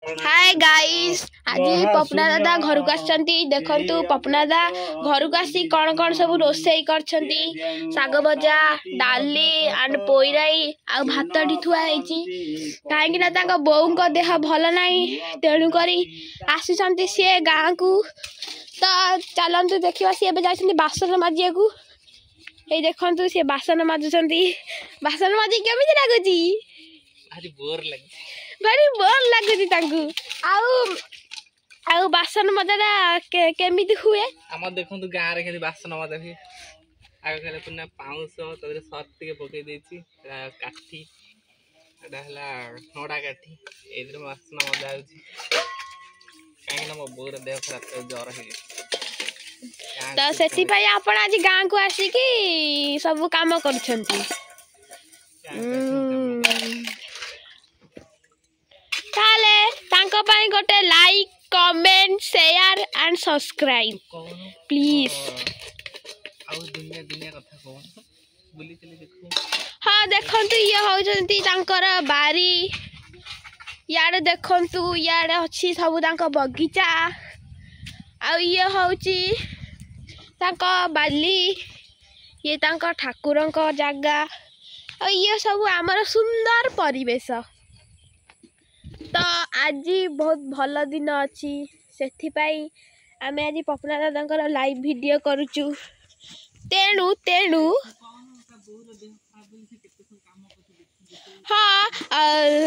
Hi guys आज पपना दादा घर को आसछंती देखंतु पपना दादा घर को आसी कौन कौन सब रोसई करछंती साग भजा डाली एंड पोईराई आ भात ठुआ हेची काहेकि ना तांको बोऊ को देह भल नाही तेणु करी आसीछंती से गाँ को तो चलंतु देखिबा से एबे जाइछंती बासन माजिया को ए देखंतु से बासन माजुछंती बासन माजी केमिति लागुची आज बोर लगे भारी बोर लागुची तांकु आउ आउ बासन मजाटा केमिति हुए हम देखंतु गाँ रे केति बासन मजा भी आगे खाली पुना पाउस तदरे सर्फ टिके पके देछि काठी एटा हला नोडा काठी एदरे बासन मजा आउछि काहे ना मो बोर देह खराब ज्वर हे तो सेति पई आपण आज गाँ को आसी कि सब काम करछंती ताले तांको पाई गोटे like comment share and subscribe please आउ दुनिया दुनिया कथा कोन बुली चली देखो हां देखंतु ये होजंती तांकर बारी याडे देखंतु याडे अछि सब तांको बगीचा आ ये होची तांको बाली ये तांको ठाकुरंको जागा आ ये सब हमर सुंदर परिवेश तो आज बहुत भल दिन अच्छी से आम आज पपना दादा लाइव वीडियो करुचु तेणु तेणु हाँ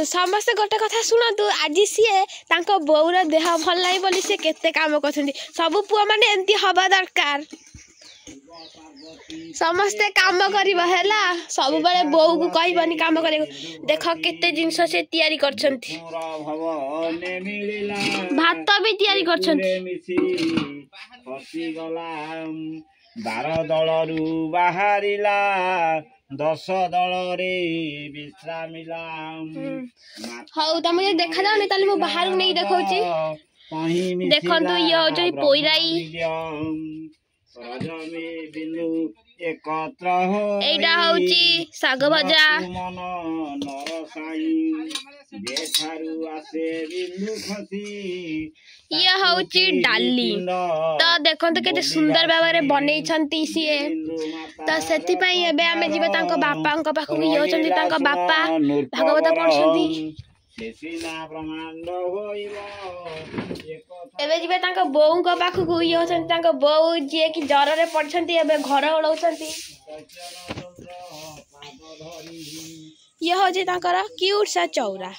समस्ते गोटे कथा शुणु आज सीए बोर देह भल नहीं बोली से केते काम कर सब पुआ माने एमती हवा दरकार समस्ते काम करिबा हैला सब बेले बोऊ को कहबनी काम करे देख केते जिंस से तयारी करछंती भात भी तयारी करछंती फसी गला 12 दलरु बाहरिला 10 दल रे विश्रामिला हाउ त मुझे देखा जाउ नै ताले मो बाहर नै देखौची देखंतु ये हो जई पोईराई एटा होची साग भजा ये होची डाली तो देखंतु केते सुंदर भाबरे बनै छंती सिए तो सेति पई एबे आमे जिबे तांको बापांको पाखु ये होचंती तांको बापा भागवत पढछंती एबे जिबे तांको बोऊ को पाखु को ये होचंती तांको बोऊ जे कि जर रे पडछंती एबे घर ओळौचंती ये हो जे तांकर क्यूट सा चौरा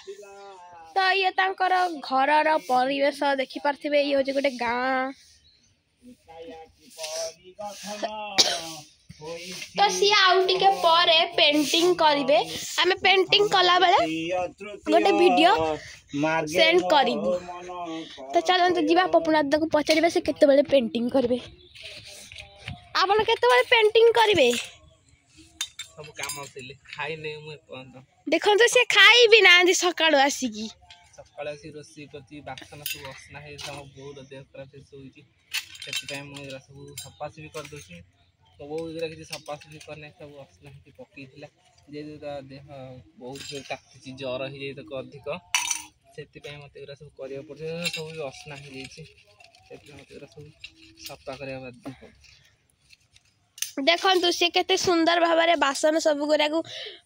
तो ये तांकर घर रो परिवेश देखि परथिबे ये हो जे गोटे गाँ तो सी आउ टिके परे पेंटिंग करिवे हमें पेंटिंग कला बेले गोटे वीडियो सेंड करिबु तो चलन तो जीवा पपना दादा को पचारिबे से केते बेले पेंटिंग करबे आपन केते बेले पेंटिंग करिवे सब काम आसिले खाइ नै मु पन देखन तो से खाइ भी ना सकाळ आसी की सकाळ आसी रोसी करती बासन सब असना हे सब बहुत देह खराब से सोइची सेति टाइम मु एरा सब सफासी भी कर दोसी तो वो एरा कि सफासी करने सब असना हे पकी थिला जे देह बहुत जोर ताकछि ज्वर हे जे तक अधिक सेति पय मते एरा सब करिया पड़े सब असना हे जेछि सेति मते एरा सब सफा करिया बाद देखंतु से केते सुंदर भाबरे बासन सब गोरा को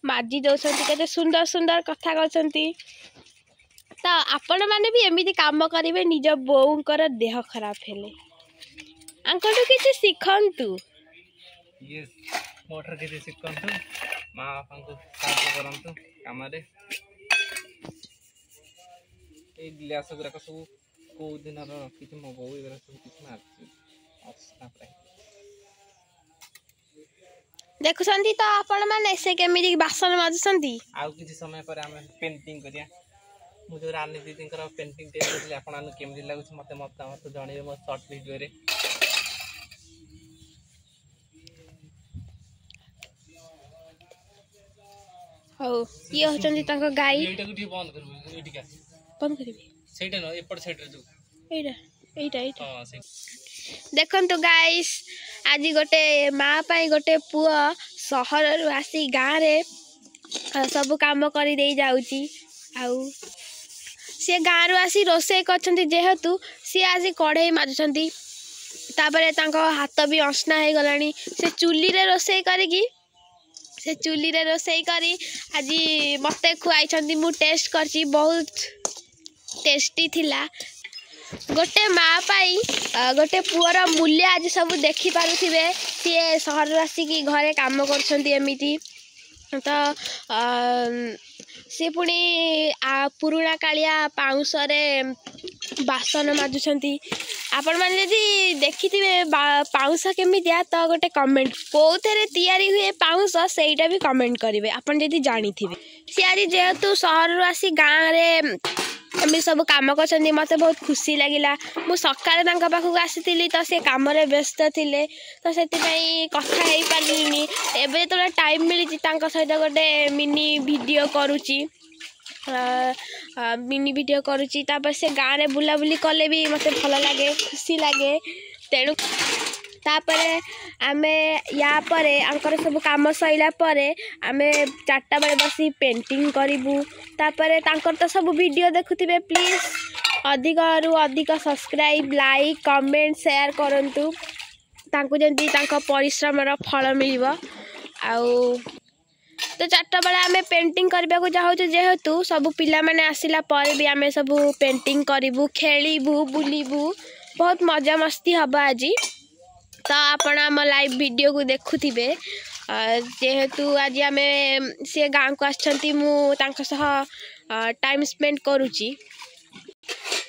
माजी दउछंती केते सुंदर सुंदर कथा कहछंती तो आपण माने भी एमिति काम करिवे निज बोऊंकर देह खराब हेले अंकटू किछि सिखंतु यस मोटर के सिखंतु मां बापा साथ करंतु काम रे ए गिलास गुरा सब को दिन रखि मो बोऊ एरा सब किछ मारछि असना प्राय देखुसंती तो आपण माने से केमिति बासन माजुसंती आउ किछि समय पर हम पेंटिंग करिया मु जो रानी दीदी कर पेंटिंग टे करले आपण अनु केमिति लागु छ मते मत जणिबे मो शॉर्ट वीडियो रे हो ये होचंती तांको गाई एटा गुटी बंद करबे एटिका बंद करबे सेटा न एपट साइड रे जो एटा हां से देखन तो गाइस आज गोटे माँ पाई गोटे पुआ सहर रु आसी गाँ रे सब काम कर दे जाउची आउ सी गाँव आसी रोषे कर जेहेतु सी आसी कढ़ई माजुंट तापर हाथ भी असना हो गलानी से चुली रे रोषे करी से चुली रे रोषे करी आज मते खुआई मु टेस्ट करची बहुत टेस्टी थिला। गोटे माँ पाई गोटे पुअर मूल्य आज सब देखि पारुथिबे सी सहर आसिकी घरे काम करछंती तो सी पुणी पुराणा कालिया पाउंश बासन माजुछंती। आपण माने यदि देखिथिबे पाउंश केमितिया तो गोटे कमेंट कोथरे तैयारी हुए पाउंश सेटा भी कमेंट करिवे आपण यदि जानिथिबे। सी आज जेहेतु सहर आसी गाँव रे आम सब कम कर मत बहुत खुशी लगिला। मु सकाଳେ तांका पाखक आसी तो से काम रे व्यस्त थिले तो से कथा हो पारिनी एबे तो टाइम मिली सहित गोटे मिनी वीडियो करुची मिनी वीडियो करुची तापर से गाँव रे बुलाबुली कले भी मते भल लगे खुशी लगे। तेणु तापरे आमे या परे आंकर सब काम सइला परे आमे 4टा बेले बसी पेंटिंग करिबू। तापरे तांकर तो सब वीडियो देखुथिबे प्लीज अधिक रु अधिक सब्सक्राइब लाइक कमेंट शेयर करंतु तांको जंती तांको परिश्रम रो फल मिलिबो। आउ तो 4टा बेले आमे पेंटिंग करबा को जाहु जेहेतु सब पिला माने आसिला परे भी आमे सब पेंटिंग करिबू खेलिबू बुलिबू बहुत मजा मस्ती हबो आज। तो आपण आम लाइव वीडियो को देखुथिबे जेहेतु आज आम सी गाँव को आछंती मु तांका सह टाइम स्पेंड करुची।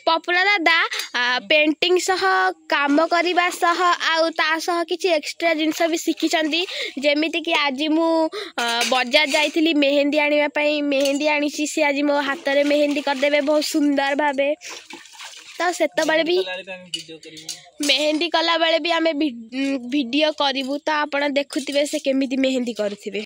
पपुला दादा पेंटिंग सह काम करबा सह आउ ता सह किछि एक्स्ट्रा जिंस भी शिखिचंती जेमिति कि आज मु बाजार जाइथिली मेहंदी आनिबा पई मेहंदी आनिछि सी आज मो हाथ रे मेहंदी कर देबे बहुत सुंदर भाबे। तो सेत बड़े भी मेहंदी कला बेले भी आमे वीडियो करिवु तो आपण देखुथिबे से केमिति मेहंदी करुथिबे।